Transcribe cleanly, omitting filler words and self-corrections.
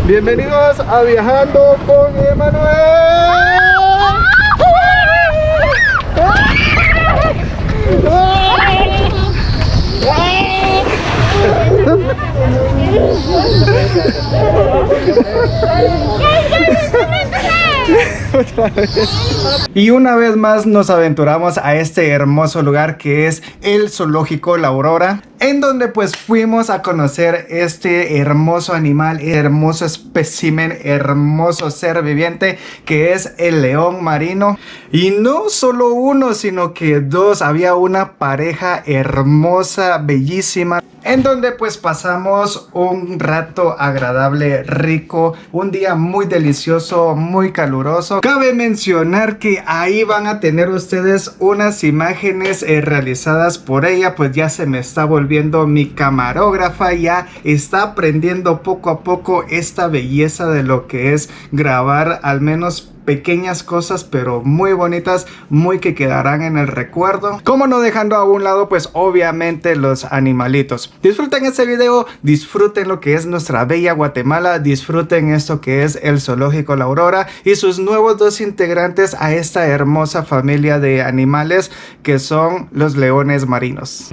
Bienvenidos a Viajando con Emanuel. Otra vez. Y una vez más nos aventuramos a este hermoso lugar que es el Zoológico La Aurora, en donde pues fuimos a conocer este hermoso animal, hermoso espécimen, hermoso ser viviente que es el león marino. Y no solo uno, sino que dos, había una pareja hermosa, bellísima, en donde pues pasamos un rato agradable, rico, un día muy delicioso, muy caluroso. Cabe mencionar que ahí van a tener ustedes unas imágenes realizadas por ella, pues ya se me está volviendo mi camarógrafa, ya está aprendiendo poco a poco esta belleza de lo que es grabar al menos pequeñas cosas pero muy bonitas, muy que quedarán en el recuerdo, como no dejando a un lado pues obviamente los animalitos. Disfruten este video, disfruten lo que es nuestra bella Guatemala, disfruten esto que es el Zoológico La Aurora y sus nuevos dos integrantes a esta hermosa familia de animales que son los leones marinos.